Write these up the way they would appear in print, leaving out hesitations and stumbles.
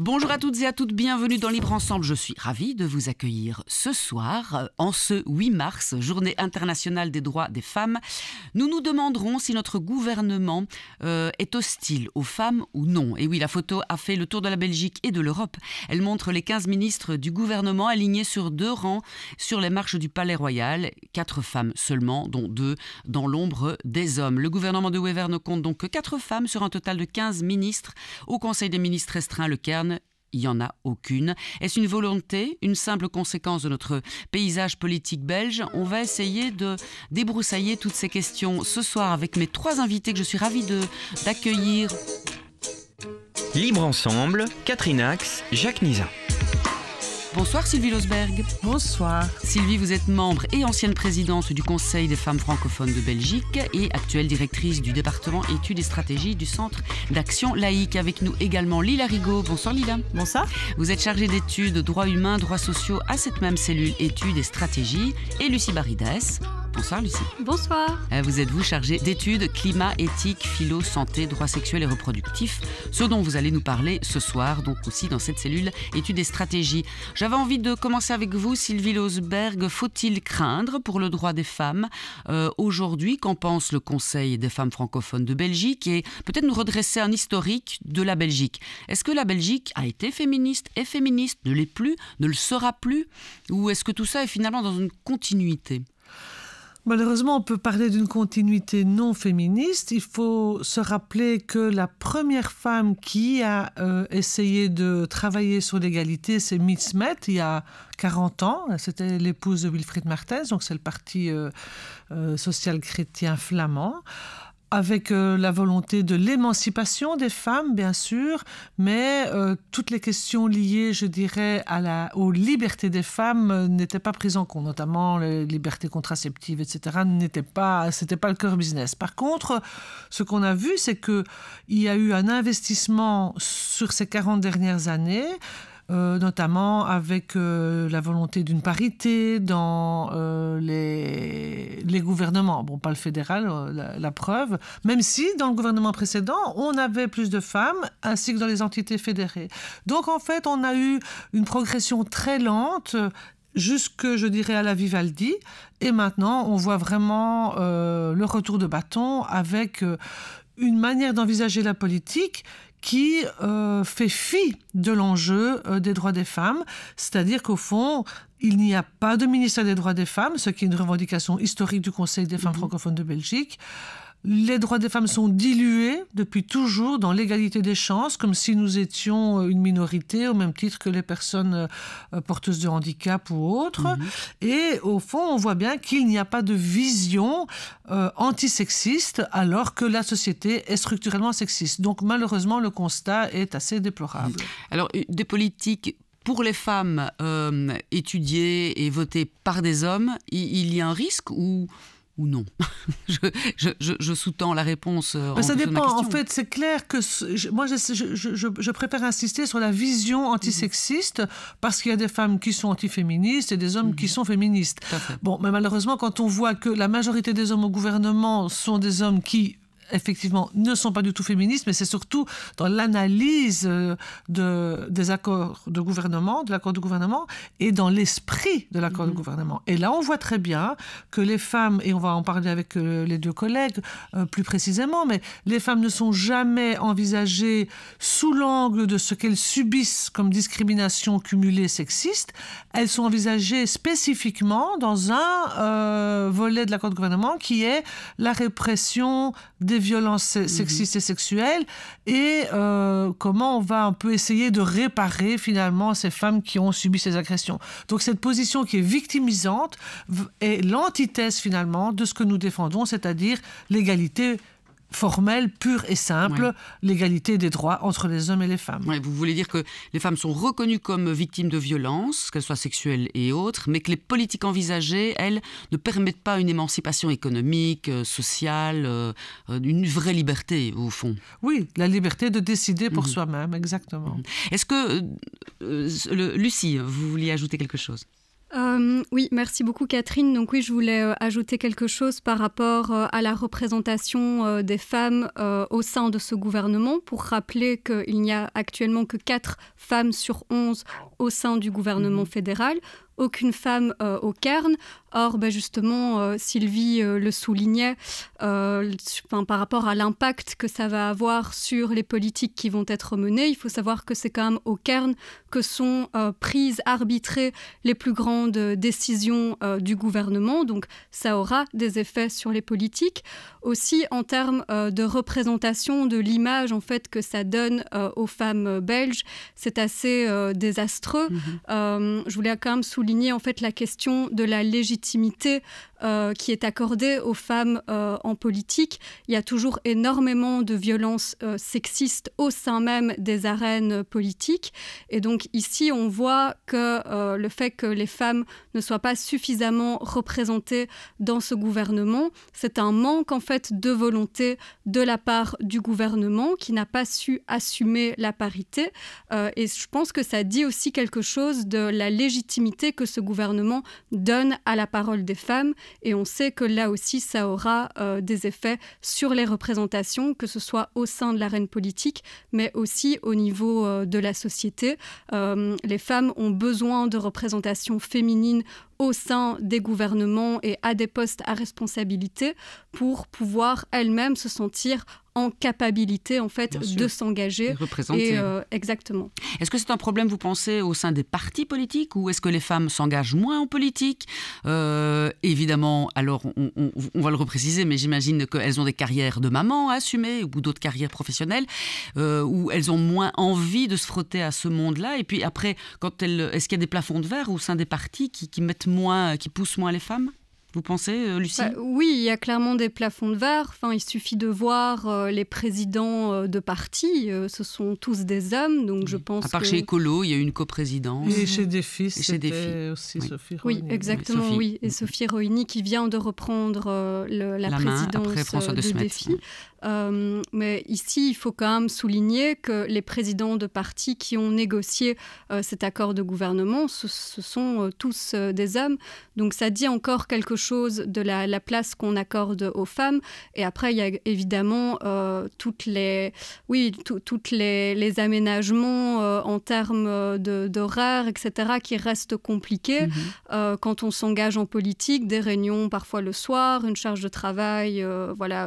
Bonjour à toutes et à toutes, bienvenue dans Libre Ensemble. Je suis ravie de vous accueillir ce soir, en ce 8 mars, journée internationale des droits des femmes. Nous nous demanderons si notre gouvernement est hostile aux femmes ou non. Et oui, la photo a fait le tour de la Belgique et de l'Europe. Elle montre les 15 ministres du gouvernement alignés sur 2 rangs sur les marches du Palais Royal. 4 femmes seulement, dont 2 dans l'ombre des hommes. Le gouvernement de Wever ne compte donc que 4 femmes sur un total de 15 ministres. Au Conseil des ministres restreint, le Cairn, il n'y en a aucune. Est-ce une volonté, une simple conséquence de notre paysage politique belge? On va essayer de débroussailler toutes ces questions ce soir avec mes 3 invités que je suis ravie d'accueillir. Libre Ensemble, Catherine Ax, Jacques Nizan. Bonsoir Sylvie Losberg. Bonsoir. Sylvie, vous êtes membre et ancienne présidente du Conseil des femmes francophones de Belgique et actuelle directrice du département études et stratégies du Centre d'action laïque. Avec nous également Lila Rigaud. Bonsoir Lila. Bonsoir. Vous êtes chargée d'études droits humains, droits sociaux à cette même cellule études et stratégies. Et Lucie Barides. Bonsoir Lucie. Bonsoir. Vous êtes chargée d'études, climat, éthique, philo, santé, droits sexuels et reproductifs, ce dont vous allez nous parler ce soir, donc aussi dans cette cellule études et stratégies. J'avais envie de commencer avec vous, Sylvie Losberg. Faut-il craindre pour le droit des femmes aujourd'hui? Qu'en pense le Conseil des femmes francophones de Belgique? Et peut-être nous redresser un historique de la Belgique. Est-ce que la Belgique a été féministe, est féministe, ne l'est plus, ne le sera plus? Ou est-ce que tout ça est finalement dans une continuité? Malheureusement, on peut parler d'une continuité non féministe. Il faut se rappeler que la première femme qui a essayé de travailler sur l'égalité, c'est Mie Smet, il y a 40 ans. C'était l'épouse de Wilfried Martens, donc c'est le parti social-chrétien flamand, avec la volonté de l'émancipation des femmes, bien sûr, mais toutes les questions liées, je dirais, aux libertés des femmes n'étaient pas prises en compte, notamment les libertés contraceptives, etc. C'était pas le cœur business. Par contre, ce qu'on a vu, c'est qu'il y a eu un investissement sur ces 40 dernières années, notamment avec la volonté d'une parité dans les gouvernements. Bon, pas le fédéral, la preuve, même si dans le gouvernement précédent, on avait plus de femmes, ainsi que dans les entités fédérées. Donc, en fait, on a eu une progression très lente, jusque, je dirais, à la Vivaldi. Et maintenant, on voit vraiment le retour de bâton avec une manière d'envisager la politique qui fait fi de l'enjeu des droits des femmes, c'est-à-dire qu'au fond, il n'y a pas de ministère des droits des femmes, ce qui est une revendication historique du Conseil des femmes francophones de Belgique. Les droits des femmes sont dilués depuis toujours dans l'égalité des chances, comme si nous étions une minorité, au même titre que les personnes porteuses de handicap ou autres. Et au fond, on voit bien qu'il n'y a pas de vision antisexiste, alors que la société est structurellement sexiste. Donc malheureusement, le constat est assez déplorable. Alors, des politiques pour les femmes étudiées et votées par des hommes, il y a un risque ou non? je sous-tends la réponse. Ça dépend. En fait, c'est clair que moi, je préfère insister sur la vision antisexiste parce qu'il y a des femmes qui sont antiféministes et des hommes qui sont féministes. Bon, mais malheureusement, quand on voit que la majorité des hommes au gouvernement sont des hommes qui effectivement, ne sont pas du tout féministes, mais c'est surtout dans l'analyse des accords de gouvernement, de l'accord de gouvernement, et dans l'esprit de l'accord de gouvernement. Et là, on voit très bien que les femmes, et on va en parler avec les 2 collègues plus précisément, mais les femmes ne sont jamais envisagées sous l'angle de ce qu'elles subissent comme discrimination cumulée sexiste. Elles sont envisagées spécifiquement dans un volet de l'accord de gouvernement qui est la répression des violences sexistes et sexuelles et comment on va un peu essayer de réparer finalement ces femmes qui ont subi ces agressions. Donc cette position qui est victimisante est l'antithèse finalement de ce que nous défendons, c'est-à-dire l'égalité formelle, pure et simple, l'égalité des droits entre les hommes et les femmes. Vous voulez dire que les femmes sont reconnues comme victimes de violences, qu'elles soient sexuelles et autres, mais que les politiques envisagées, elles, ne permettent pas une émancipation économique, sociale, une vraie liberté, au fond. Oui, la liberté de décider pour soi-même, exactement. Est-ce que, Lucie, vous vouliez ajouter quelque chose? Oui, merci beaucoup Catherine. Donc oui, je voulais ajouter quelque chose par rapport à la représentation des femmes au sein de ce gouvernement, pour rappeler qu'il n'y a actuellement que 4 femmes sur 11 au sein du gouvernement fédéral. Aucune femme au Cairn. Or, justement, Sylvie le soulignait par rapport à l'impact que ça va avoir sur les politiques qui vont être menées. Il faut savoir que c'est quand même au Cairn que sont prises, arbitrées les plus grandes décisions du gouvernement. Donc, ça aura des effets sur les politiques. Aussi, en termes de représentation de l'image en fait, que ça donne aux femmes belges, c'est assez désastreux. Je voulais quand même souligner en fait la question de la légitimité qui est accordée aux femmes en politique. Il y a toujours énormément de violences sexistes au sein même des arènes politiques. Et donc ici, on voit que le fait que les femmes ne soient pas suffisamment représentées dans ce gouvernement, c'est un manque en fait de volonté de la part du gouvernement qui n'a pas su assumer la parité. Et je pense que ça dit aussi quelque chose de la légitimité que ce gouvernement donne à la parole des femmes. Et on sait que là aussi, ça aura des effets sur les représentations, que ce soit au sein de l'arène politique, mais aussi au niveau de la société. Les femmes ont besoin de représentation féminine au sein des gouvernements et à des postes à responsabilité pour pouvoir elles-mêmes se sentir en capacité en fait de s'engager. Exactement. Est-ce que c'est un problème, vous pensez, au sein des partis politiques, ou est-ce que les femmes s'engagent moins en politique? Évidemment, alors on va le repréciser, mais j'imagine qu'elles ont des carrières de maman à assumer ou d'autres carrières professionnelles où elles ont moins envie de se frotter à ce monde-là. Et puis après, est-ce qu'il y a des plafonds de verre au sein des partis qui mettent moins, qui poussent moins les femmes? Vous pensez, Lucie? Oui, il y a clairement des plafonds de verre. Enfin, il suffit de voir les présidents de partis. Ce sont tous des hommes, donc je pense. À part chez Écolo, il y a une coprésidence. Et chez Défi, c'était aussi Sophie Rohini. Oui, exactement, oui. Et Sophie Rohini qui vient de reprendre la présidence de Défi. Mais ici, il faut quand même souligner que les présidents de partis qui ont négocié cet accord de gouvernement, ce sont tous des hommes. Donc ça dit encore quelque chose de la place qu'on accorde aux femmes. Et après, il y a évidemment toutes les aménagements en termes d'horaire, etc., qui restent compliqués quand on s'engage en politique. Des réunions parfois le soir, une charge de travail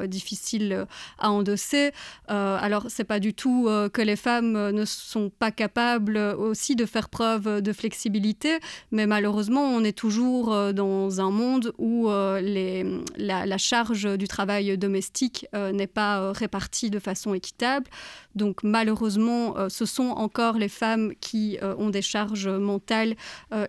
difficile à endosser. Alors, c'est pas du tout que les femmes ne sont pas capables aussi de faire preuve de flexibilité, mais malheureusement, on est toujours dans un monde où la charge du travail domestique n'est pas répartie de façon équitable. Donc, malheureusement, ce sont encore les femmes qui ont des charges mentales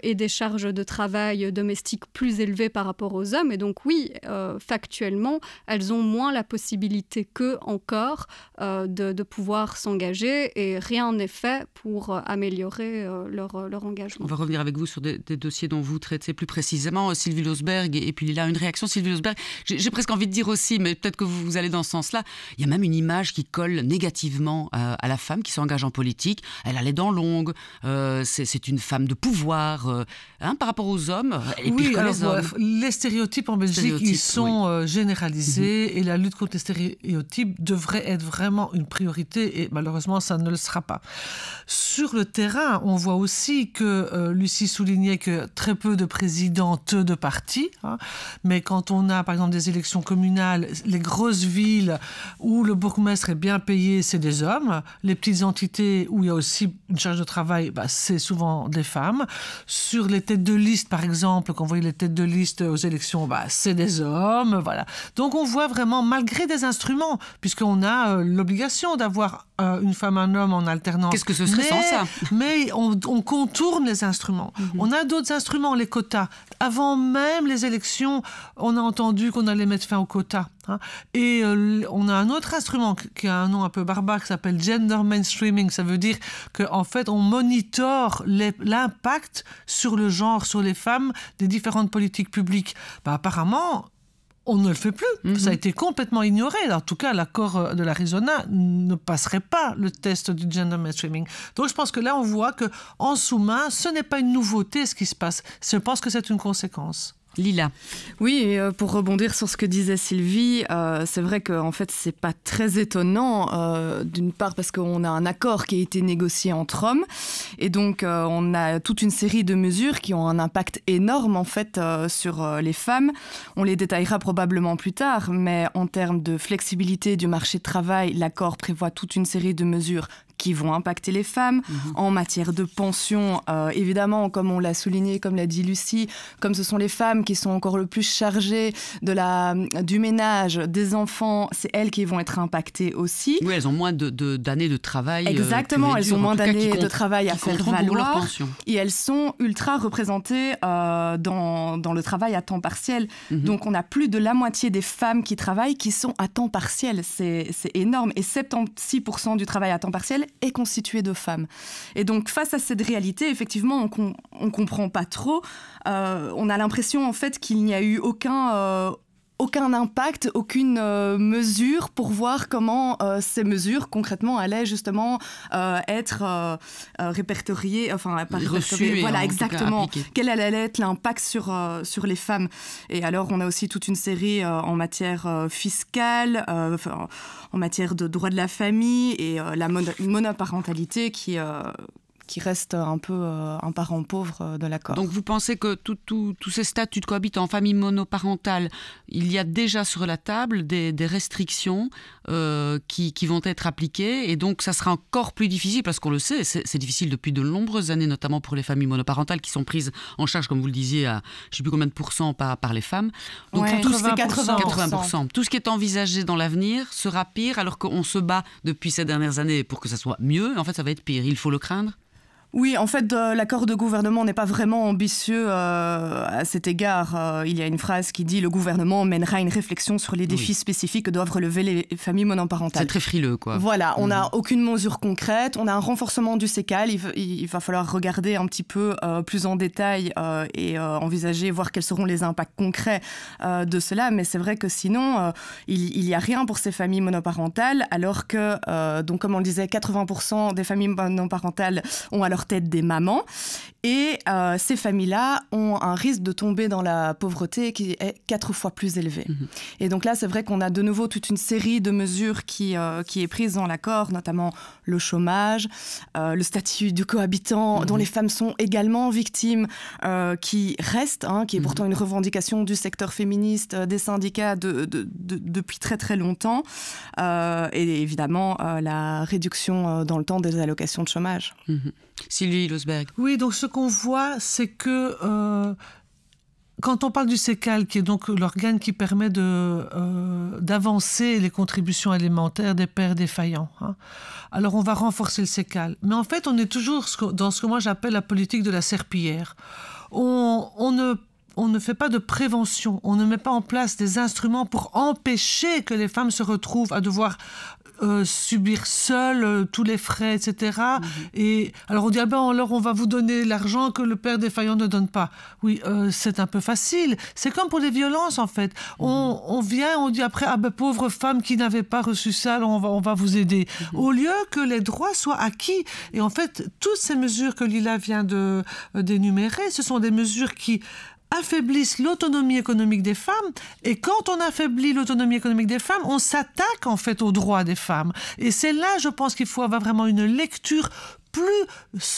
et des charges de travail domestique plus élevées par rapport aux hommes. Et donc, oui, factuellement, elles ont moins la possibilité qu'eux encore de pouvoir s'engager, et rien n'est fait pour améliorer leur engagement. On va revenir avec vous sur des dossiers dont vous traitez plus précisément, Sylvie Losberg, et puis là, une réaction, Sylvie Losberg. J'ai presque envie de dire aussi, mais peut-être que vous allez dans ce sens-là, il y a même une image qui colle négativement à la femme qui s'engage en politique. Elle a les dents longues, c'est une femme de pouvoir par rapport aux hommes. Elle est pire que les hommes. Les stéréotypes en Belgique, ils sont généralisés, et la lutte contre les stéréotypes devrait être vraiment une priorité, et malheureusement, ça ne le sera pas. Sur le terrain, on voit aussi que Lucie soulignait que très peu de présidentes de partis, mais quand on a, par exemple, des élections communales, les grosses villes où le bourgmestre est bien payé, c'est des hommes. Les petites entités où il y a aussi une charge de travail, c'est souvent des femmes. Sur les têtes de liste, par exemple, quand on voit les têtes de liste aux élections, c'est des hommes. Voilà. Donc on voit vraiment, malgré des instruments, puisqu'on a l'obligation d'avoir une femme, un homme en alternance. Qu'est-ce que ce serait sans ça? Mais on contourne les instruments. On a d'autres instruments, les quotas. Avant même les élections, on a entendu qu'on allait mettre fin aux quotas. Et on a un autre instrument qui a un nom un peu barbare qui s'appelle gender mainstreaming. Ça veut dire qu'en fait, on monitore l'impact sur le genre, sur les femmes, des différentes politiques publiques. Apparemment, on ne le fait plus. Ça a été complètement ignoré. En tout cas, l'accord de l'Arizona ne passerait pas le test du gender mainstreaming. Donc, je pense que là, on voit qu'en sous-main, ce n'est pas une nouveauté ce qui se passe. Je pense que c'est une conséquence. Lila. Oui, et pour rebondir sur ce que disait Sylvie, c'est vrai qu'en fait, c'est pas très étonnant, d'une part parce qu'on a un accord qui a été négocié entre hommes, et donc on a toute une série de mesures qui ont un impact énorme en fait sur les femmes. On les détaillera probablement plus tard, mais en termes de flexibilité du marché de travail, l'accord prévoit toute une série de mesures qui vont impacter les femmes. En matière de pension, évidemment, comme on l'a souligné, comme l'a dit Lucie, comme ce sont les femmes qui sont encore le plus chargées du ménage, des enfants, c'est elles qui vont être impactées aussi. Oui, elles ont moins d'années de travail. Exactement, elles ont moins d'années de travail à faire valoir. Et elles sont ultra représentées dans le travail à temps partiel. Donc, on a plus de la moitié des femmes qui travaillent qui sont à temps partiel. C'est énorme. Et 76% du travail à temps partiel est constitué de femmes. Et donc, face à cette réalité, effectivement, on comprend pas trop. On a l'impression, en fait, qu'il n'y a eu aucun impact, aucune mesure pour voir comment ces mesures, concrètement, allaient justement être répertoriées, enfin, pas répertoriées, voilà, exactement. Quel allait être l'impact sur les femmes. Et alors, on a aussi toute une série en matière fiscale, en matière de droit de la famille et la monoparentalité qui reste un peu un parent pauvre de l'accord. Donc vous pensez que tous ces statuts de cohabitant en famille monoparentale, il y a déjà sur la table des restrictions qui vont être appliquées, et donc ça sera encore plus difficile, parce qu'on le sait, c'est difficile depuis de nombreuses années, notamment pour les familles monoparentales qui sont prises en charge, comme vous le disiez, à je ne sais plus combien de pourcents par les femmes. Donc ouais, tout 80%. Tout ce qui est envisagé dans l'avenir sera pire, alors qu'on se bat depuis ces dernières années pour que ça soit mieux. En fait, ça va être pire. Il faut le craindre. Oui, en fait, l'accord de gouvernement n'est pas vraiment ambitieux à cet égard. Il y a une phrase qui dit « Le gouvernement mènera une réflexion sur les défis spécifiques que doivent relever les familles monoparentales ». C'est très frileux, quoi. Voilà, on n'a aucune mesure concrète. On a un renforcement du CECAL. Il va falloir regarder un petit peu plus en détail et envisager, voir quels seront les impacts concrets de cela. Mais c'est vrai que sinon, il n'y a rien pour ces familles monoparentales, alors que, donc, comme on le disait, 80% des familles monoparentales ont à leur tête des mamans, et ces familles-là ont un risque de tomber dans la pauvreté qui est 4 fois plus élevé. Et donc là, c'est vrai qu'on a de nouveau toute une série de mesures qui est prise dans l'accord, notamment le chômage, le statut du cohabitant, dont les femmes sont également victimes, qui reste, qui est pourtant une revendication du secteur féministe, des syndicats depuis très très longtemps, et évidemment la réduction dans le temps des allocations de chômage. Sylvie Losberg. Oui, donc ce qu'on voit, c'est que quand on parle du CECAL, qui est donc l'organe qui permet d'avancer les contributions alimentaires des pères défaillants, alors on va renforcer le CECAL. Mais en fait, on est toujours dans ce que moi j'appelle la politique de la serpillière. On ne fait pas de prévention, on ne met pas en place des instruments pour empêcher que les femmes se retrouvent à devoir subir seules tous les frais, etc. Et alors on dit, alors on va vous donner l'argent que le père défaillant ne donne pas. Oui, c'est un peu facile. C'est comme pour les violences, en fait. On vient, on dit après, pauvre femme qui n'avait pas reçu ça, alors on va vous aider. Au lieu que les droits soient acquis. Et en fait, toutes ces mesures que Lila vient d'énumérer, ce sont des mesures qui affaiblissent l'autonomie économique des femmes, et quand on affaiblit l'autonomie économique des femmes, on s'attaque en fait aux droits des femmes. Et c'est là, je pense qu'il faut avoir vraiment une lecture plus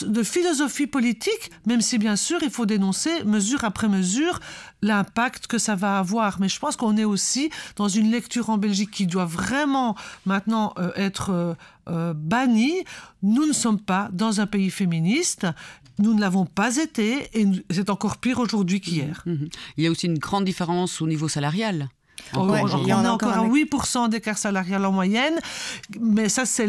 de philosophie politique, même si bien sûr il faut dénoncer mesure après mesure l'impact que ça va avoir. Mais je pense qu'on est aussi dans une lecture en Belgique qui doit vraiment maintenant être bannie. Nous ne sommes pas dans un pays féministe. Nous ne l'avons pas été, et c'est encore pire aujourd'hui qu'hier. Il y a aussi une grande différence au niveau salarial. On est encore à 8% d'écart salarial en moyenne, mais ça c'est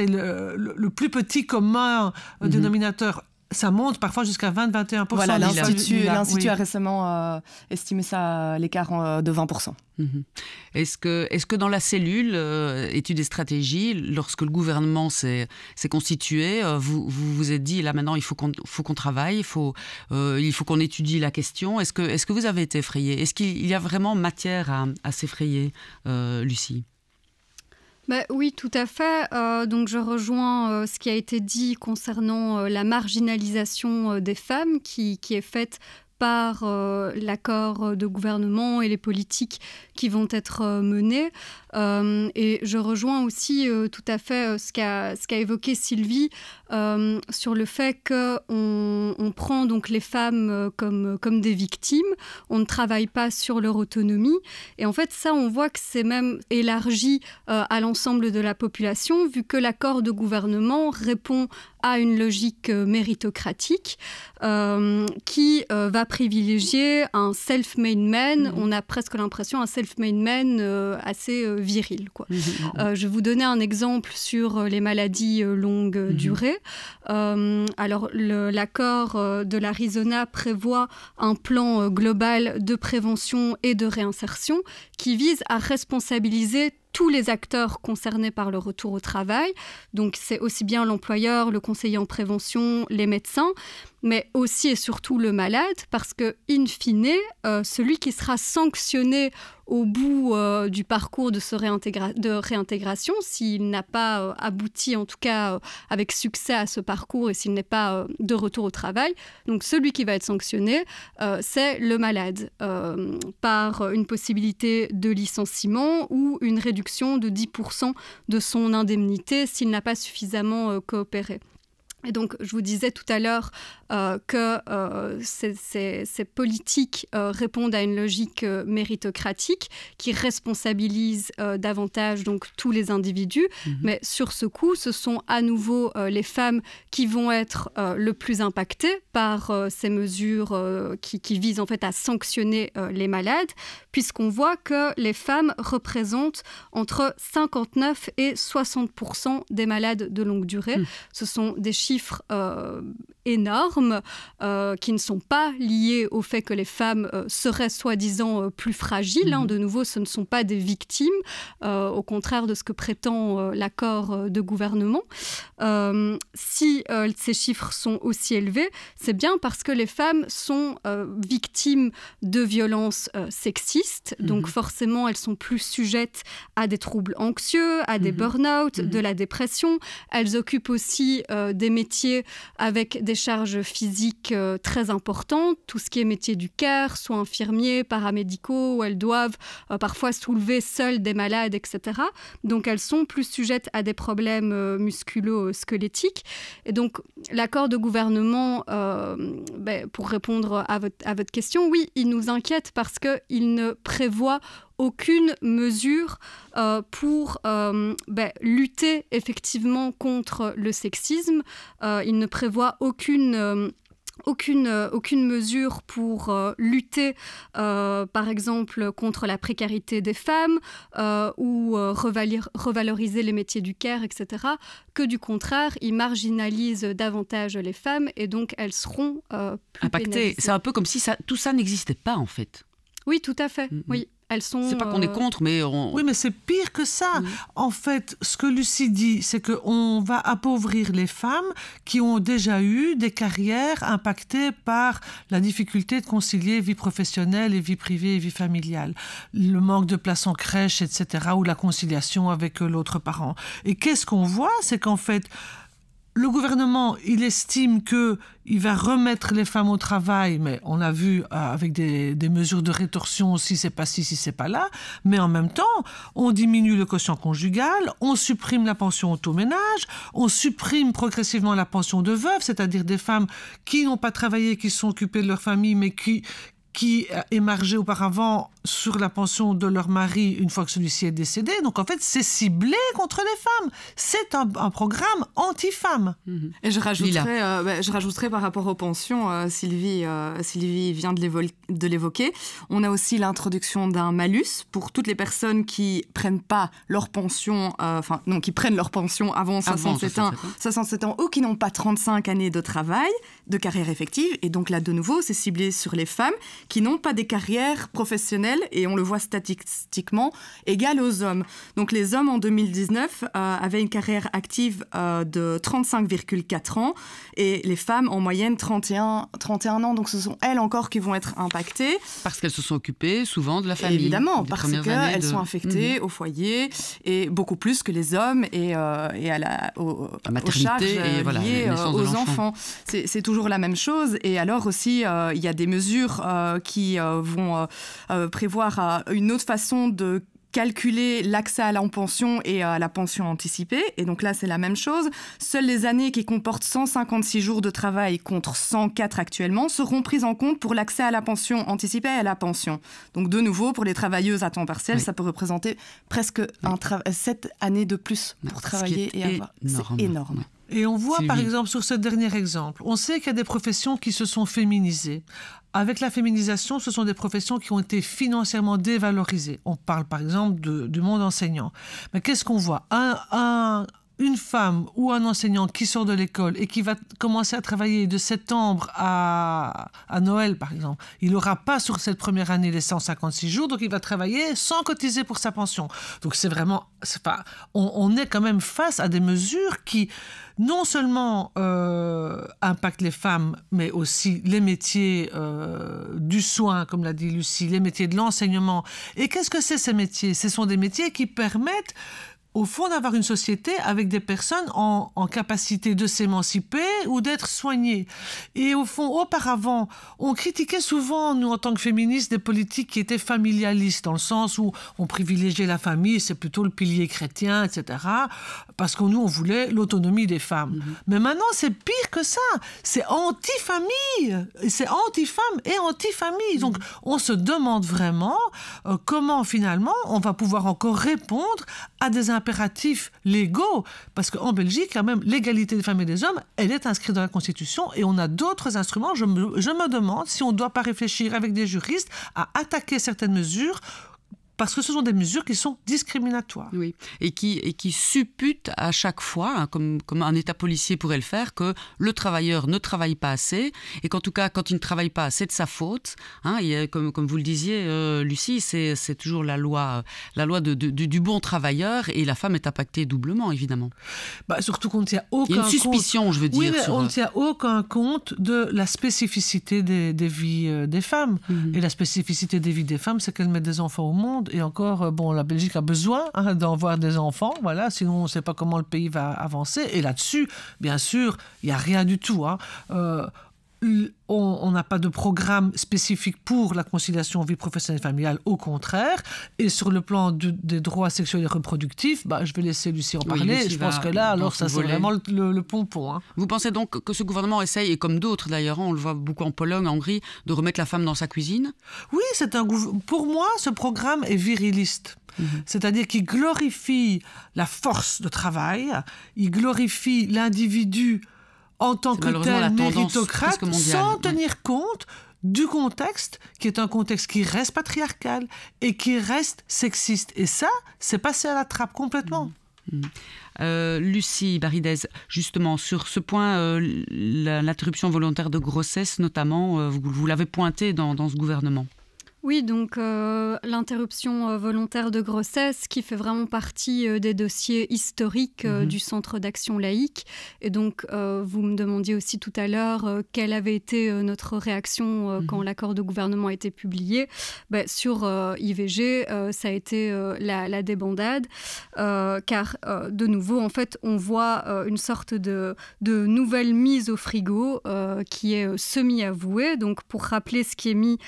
le plus petit commun dénominateur. ça monte parfois jusqu'à 20-21%. Voilà, l'Institut a récemment estimé ça à l'écart de 20%. Est-ce que dans la cellule études et stratégies, lorsque le gouvernement s'est constitué, vous vous êtes dit, là maintenant il faut qu'on travaille, il faut qu'on étudie la question. Est-ce que vous avez été effrayée? Est-ce qu'il y a vraiment matière à s'effrayer, Lucie? Oui, tout à fait. Donc je rejoins ce qui a été dit concernant la marginalisation des femmes qui est faite par l'accord de gouvernement et les politiques qui vont être menées. Et je rejoins aussi tout à fait ce qu'a évoqué Sylvie sur le fait qu'on prend donc les femmes comme des victimes, on ne travaille pas sur leur autonomie. Et en fait, ça, on voit que c'est même élargi à l'ensemble de la population, vu que l'accord de gouvernement répond à une logique méritocratique qui va privilégier un self-made man. On a presque l'impression un self-made man assez viril, quoi. Je vais vous donner un exemple sur les maladies longue durée. Alors, l'accord de l'Arizona prévoit un plan global de prévention et de réinsertion qui vise à responsabiliser tous les acteurs concernés par le retour au travail. Donc, c'est aussi bien l'employeur, le conseiller en prévention, les médecins, mais aussi et surtout le malade, parce que, in fine, celui qui sera sanctionné au bout du parcours de réintégration, s'il n'a pas abouti, en tout cas avec succès à ce parcours, et s'il n'est pas de retour au travail, donc celui qui va être sanctionné, c'est le malade, par une possibilité de licenciement ou une réduction de 10% de son indemnité s'il n'a pas suffisamment coopéré. Et donc, je vous disais tout à l'heure que ces politiques répondent à une logique méritocratique qui responsabilise davantage donc, tous les individus. Mais sur ce coup, ce sont à nouveau les femmes qui vont être le plus impactées par ces mesures qui visent en fait à sanctionner les malades, puisqu'on voit que les femmes représentent entre 59 et 60% des malades de longue durée. Ce sont des chiffres énormes qui ne sont pas liés au fait que les femmes seraient soi-disant plus fragiles. De nouveau, ce ne sont pas des victimes, au contraire de ce que prétend l'accord de gouvernement. Si ces chiffres sont aussi élevés, c'est bien parce que les femmes sont victimes de violences sexistes. Donc forcément, elles sont plus sujettes à des troubles anxieux, à des burn-out, de la dépression. Elles occupent aussi des métiers avec des charges physiques très importantes, tout ce qui est métier du care, soins infirmiers, paramédicaux, où elles doivent parfois soulever seules des malades, etc. Donc elles sont plus sujettes à des problèmes musculo-squelettiques. Et donc l'accord de gouvernement, pour répondre à votre question, oui, il nous inquiète parce qu'il ne prévoit aucune mesure pour lutter effectivement contre le sexisme. Il ne prévoit aucune mesure pour lutter, par exemple, contre la précarité des femmes ou revaloriser les métiers du care, etc. Que du contraire, il marginalise davantage les femmes et donc elles seront plus impactées. Pénalisées. C'est un peu comme si tout ça n'existait pas, en fait. Oui, tout à fait, oui. C'est pas qu'on est contre, mais Oui, mais c'est pire que ça. En fait, ce que Lucie dit, c'est qu'on va appauvrir les femmes qui ont déjà eu des carrières impactées par la difficulté de concilier vie professionnelle et vie privée et vie familiale. Le manque de place en crèche, etc., ou la conciliation avec l'autre parent. Et qu'est-ce qu'on voit? C'est qu'en fait, le gouvernement, il estime qu'il va remettre les femmes au travail, mais on a vu avec des mesures de rétorsion si c'est pas ci, si c'est pas là, mais en même temps, on diminue le quotient conjugal, on supprime la pension automénage, on supprime progressivement la pension de veuve, c'est-à-dire des femmes qui n'ont pas travaillé, qui sont occupées de leur famille, mais qui qui émargeaient auparavant sur la pension de leur mari une fois que celui-ci est décédé. Donc en fait, c'est ciblé contre les femmes. C'est un programme anti-femmes. Et je rajouterais par rapport aux pensions, Sylvie vient de l'évoquer, on a aussi l'introduction d'un malus pour toutes les personnes qui prennent pas leur pension, qui prennent leur pension avant 67 ans ou qui n'ont pas 35 années de travail, de carrière effective. Et donc là, de nouveau, c'est ciblé sur les femmes qui n'ont pas des carrières professionnelles, et on le voit statistiquement, égales aux hommes. Donc les hommes, en 2019, avaient une carrière active de 35,4 ans, et les femmes, en moyenne, 31 ans. Donc ce sont elles encore qui vont être impactées. Parce qu'elles se sont occupées souvent de la famille. Évidemment, parce qu'elles sont affectées au foyer, et beaucoup plus que les hommes, et aux charges liées aux enfants. C'est toujours la même chose. Et alors aussi, il y a des mesures qui vont prévoir une autre façon de calculer l'accès à la pension et à la pension anticipée. Et donc là, c'est la même chose. Seules les années qui comportent 156 jours de travail contre 104 actuellement seront prises en compte pour l'accès à la pension anticipée et à la pension. Donc de nouveau, pour les travailleuses à temps partiel, ça peut représenter presque 7 années de plus pour travailler et avoir. C'est énorme. Et on voit, par exemple, sur ce dernier exemple, on sait qu'il y a des professions qui se sont féminisées. Avec la féminisation, ce sont des professions qui ont été financièrement dévalorisées. On parle, par exemple, du monde enseignant. Mais qu'est-ce qu'on voit ? Une femme ou un enseignant qui sort de l'école et qui va commencer à travailler de septembre à Noël, par exemple, il n'aura pas sur cette première année les 156 jours, donc il va travailler sans cotiser pour sa pension. Donc c'est vraiment... on est quand même face à des mesures qui non seulement impactent les femmes, mais aussi les métiers du soin, comme l'a dit Lucie, les métiers de l'enseignement. Et qu'est-ce que c'est ces métiers ? Ce sont des métiers qui permettent au fond, d'avoir une société avec des personnes en capacité de s'émanciper ou d'être soignées. Et au fond, auparavant, on critiquait souvent, nous, en tant que féministes, des politiques qui étaient familialistes, dans le sens où on privilégiait la famille, c'est plutôt le pilier chrétien, etc., parce que nous, on voulait l'autonomie des femmes. Mais maintenant, c'est pire que ça. C'est anti-famille. C'est anti-femme et anti-famille. Donc, on se demande vraiment comment, finalement, on va pouvoir encore répondre à des impératifs légaux, parce qu'en Belgique, quand même, l'égalité des femmes et des hommes, elle est inscrite dans la Constitution, et on a d'autres instruments. Je me demande si on ne doit pas réfléchir avec des juristes à attaquer certaines mesures, parce que ce sont des mesures qui sont discriminatoires. Oui, et qui supputent à chaque fois, hein, comme un État policier pourrait le faire, que le travailleur ne travaille pas assez, et qu'en tout cas, quand il ne travaille pas, c'est de sa faute. Hein, et comme vous le disiez, Lucie, c'est toujours la loi du bon travailleur, et la femme est impactée doublement, évidemment. Surtout qu'on ne tient aucun compte... Il y a une suspicion, je veux dire. Oui, mais on ne tient aucun compte de la spécificité des vies des femmes. Et la spécificité des vies des femmes, c'est qu'elles mettent des enfants au monde. Et encore, la Belgique a besoin d'en voir des enfants, voilà, sinon on ne sait pas comment le pays va avancer. Et là-dessus, bien sûr, il n'y a rien du tout. On n'a pas de programme spécifique pour la conciliation vie professionnelle et familiale, au contraire. Et sur le plan des droits sexuels et reproductifs, je vais laisser Lucie en parler. Lucie, je pense que là, alors ça, c'est vraiment le pompon. Vous pensez donc que ce gouvernement essaye, et comme d'autres d'ailleurs, on le voit beaucoup en Pologne, en Hongrie, de remettre la femme dans sa cuisine ? Oui, pour moi, ce programme est viriliste. C'est-à-dire qu'il glorifie la force de travail, il glorifie l'individu en tant que tel méritocrate, sans tenir compte du contexte, qui est un contexte qui reste patriarcal et qui reste sexiste. Et ça, c'est passé à la trappe complètement. Lucie Baridez, justement, sur ce point, l'interruption volontaire de grossesse, notamment, vous l'avez pointé dans ce gouvernement. Oui, donc l'interruption volontaire de grossesse qui fait vraiment partie des dossiers historiques du Centre d'action laïque. Et donc, vous me demandiez aussi tout à l'heure quelle avait été notre réaction quand l'accord de gouvernement a été publié. Sur IVG, ça a été la débandade, car de nouveau, en fait, on voit une sorte de nouvelle mise au frigo qui est semi-avouée. Donc, pour rappeler ce qui est mis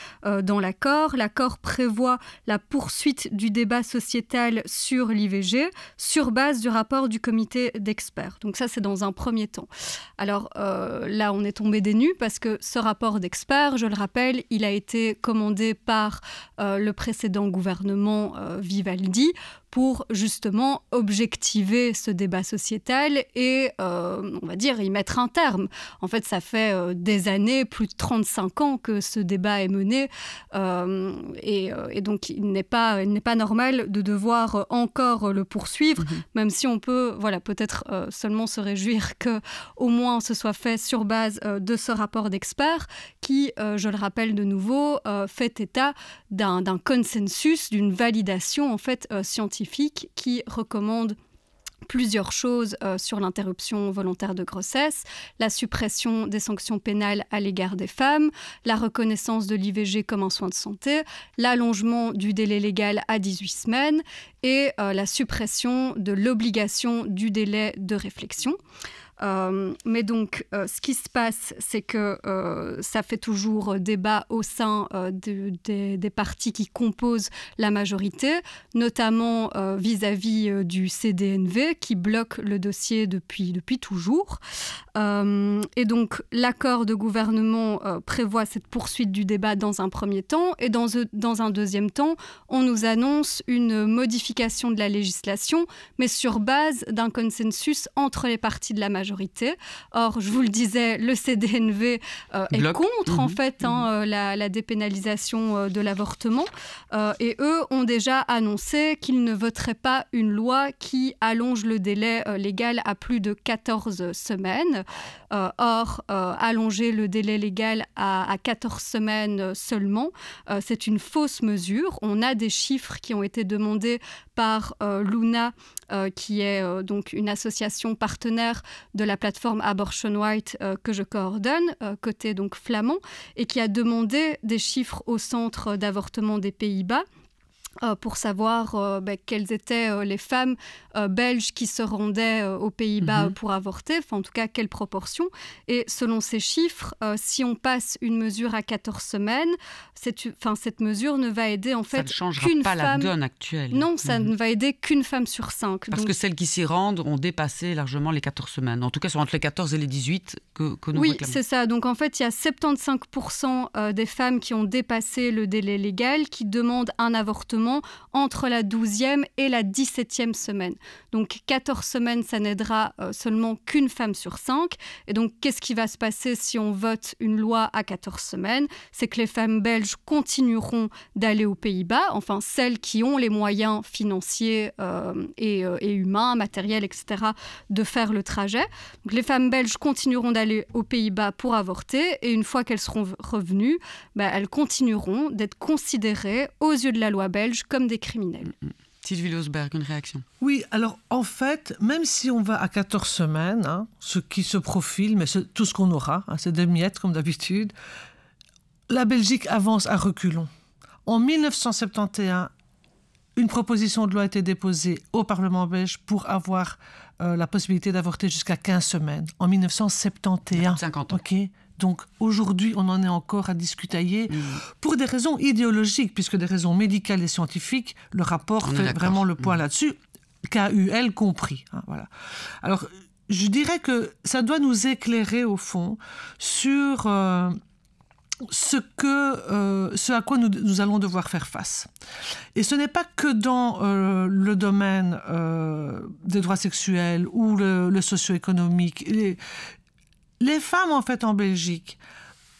dans l'accord, l'accord prévoit la poursuite du débat sociétal sur l'IVG sur base du rapport du comité d'experts. Donc ça, c'est dans un premier temps. Alors là, on est tombé des nues parce que ce rapport d'experts, je le rappelle, il a été commandé par le précédent gouvernement Vivaldi pour justement objectiver ce débat sociétal et, on va dire, y mettre un terme. En fait, ça fait des années, plus de 35 ans que ce débat est mené et donc il n'est pas normal de devoir encore le poursuivre, même si on peut peut-être seulement se réjouir qu'au moins ce soit fait sur base de ce rapport d'experts qui, je le rappelle de nouveau, fait état d'un consensus, d'une validation en fait scientifique qui recommande plusieurs choses sur l'interruption volontaire de grossesse, la suppression des sanctions pénales à l'égard des femmes, la reconnaissance de l'IVG comme un soin de santé, l'allongement du délai légal à 18 semaines et la suppression de l'obligation du délai de réflexion. Mais donc, ce qui se passe, c'est que ça fait toujours débat au sein des partis qui composent la majorité, notamment vis-à-vis du CDNV qui bloque le dossier depuis toujours. Et donc, l'accord de gouvernement prévoit cette poursuite du débat dans un premier temps et dans un deuxième temps, on nous annonce une modification de la législation, mais sur base d'un consensus entre les partis de la majorité. Or, je vous le disais, le CDNV est contre en fait la dépénalisation de l'avortement et eux ont déjà annoncé qu'ils ne voteraient pas une loi qui allonge le délai légal à plus de 14 semaines. Or, allonger le délai légal à 14 semaines seulement, c'est une fausse mesure. On a des chiffres qui ont été demandés par Luna, qui est donc une association partenaire de la plateforme Abortion Right que je coordonne, côté donc flamand, et qui a demandé des chiffres au centre d'avortement des Pays-Bas pour savoir quelles étaient les femmes belges qui se rendaient aux Pays-Bas pour avorter, enfin en tout cas quelle proportion. Et selon ces chiffres, si on passe une mesure à 14 semaines, cette mesure ne va aider en fait qu'une femme. Ça ne changera pas la donne actuelle. Non, ça ne va aider qu'une femme sur 5. Parce que celles qui s'y rendent ont dépassé largement les 14 semaines. En tout cas, c'est entre les 14 et les 18 que nous réclamons. Oui, c'est ça. Donc en fait, il y a 75% des femmes qui ont dépassé le délai légal qui demandent un avortement entre la 12e et la 17e semaine. Donc 14 semaines, ça n'aidera seulement qu'une femme sur 5. Et donc qu'est-ce qui va se passer si on vote une loi à 14 semaines? C'est que les femmes belges continueront d'aller aux Pays-Bas, enfin celles qui ont les moyens financiers et humains, matériels, etc., de faire le trajet. Donc les femmes belges continueront d'aller aux Pays-Bas pour avorter et une fois qu'elles seront revenues, elles continueront d'être considérées aux yeux de la loi belge comme des criminels. Sylvie Losberg, une réaction? Oui, alors en fait, même si on va à 14 semaines, ce qui se profile, mais c'est tout ce qu'on aura, c'est des miettes comme d'habitude, la Belgique avance à reculons. En 1971, une proposition de loi a été déposée au Parlement belge pour avoir la possibilité d'avorter jusqu'à 15 semaines. En 1971. 50 ans. Okay. Donc aujourd'hui, on en est encore à discutailler pour des raisons idéologiques, puisque des raisons médicales et scientifiques, le rapport fait vraiment le point là-dessus, KUL compris. Voilà. Alors, je dirais que ça doit nous éclairer au fond sur ce à quoi nous allons devoir faire face. Et ce n'est pas que dans le domaine des droits sexuels ou le socio-économique. Les femmes, en fait, en Belgique,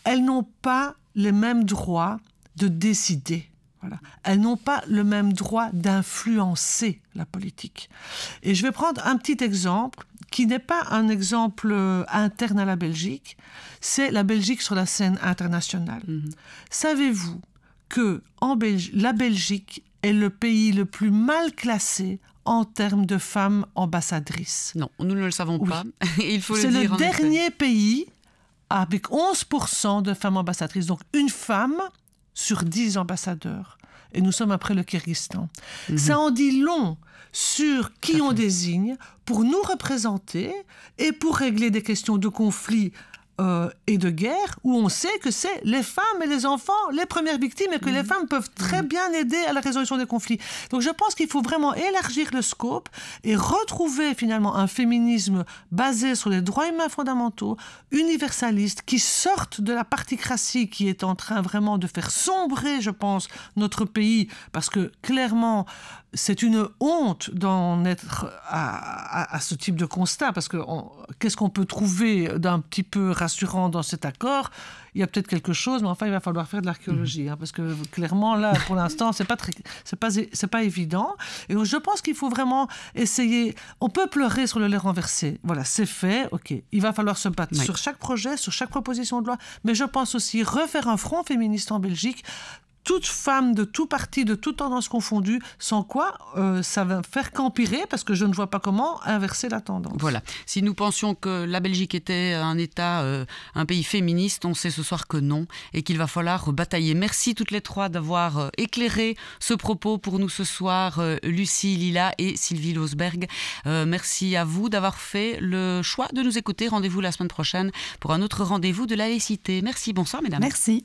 elles n'ont pas les mêmes droits de décider. Voilà. Elles n'ont pas le même droit d'influencer la politique. Et je vais prendre un petit exemple qui n'est pas un exemple interne à la Belgique, c'est la Belgique sur la scène internationale. Savez-vous que la Belgique est le pays le plus mal classé en termes de femmes ambassadrices? Non, nous ne le savons pas. Il faut c'est le dire. Le dernier pays avec 11% de femmes ambassadrices. Donc une femme sur 10 ambassadeurs. Et nous sommes après le Kyrgyzstan. Ça en dit long sur qui on désigne pour nous représenter et pour régler des questions de conflit et de guerre où on sait que c'est les femmes et les enfants les premières victimes et que les femmes peuvent très bien aider à la résolution des conflits. Donc je pense qu'il faut vraiment élargir le scope et retrouver finalement un féminisme basé sur les droits humains fondamentaux, universaliste, qui sorte de la particratie qui est en train vraiment de faire sombrer, je pense, notre pays, parce que clairement, c'est une honte d'en être à ce type de constat, parce que qu'est-ce qu'on peut trouver d'un petit peu rassurant dans cet accord? Il y a peut-être quelque chose, mais enfin, il va falloir faire de l'archéologie, parce que clairement, là, pour l'instant, c'est pas évident. Et donc, je pense qu'il faut vraiment essayer. On peut pleurer sur le lait renversé. Voilà, c'est fait, ok. Il va falloir se battre sur chaque projet, sur chaque proposition de loi, mais je pense aussi refaire un front féministe en Belgique. Toute femme de tout parti, de toute tendance confondue, sans quoi ça va faire qu'empirer, parce que je ne vois pas comment inverser la tendance. Voilà. Si nous pensions que la Belgique était un État, un pays féministe, on sait ce soir que non, et qu'il va falloir batailler. Merci toutes les trois d'avoir éclairé ce propos pour nous ce soir, Lucie Lila et Sylvie Losberg. Merci à vous d'avoir fait le choix de nous écouter. Rendez-vous la semaine prochaine pour un autre rendez-vous de la laïcité. Merci, bonsoir mesdames. Merci.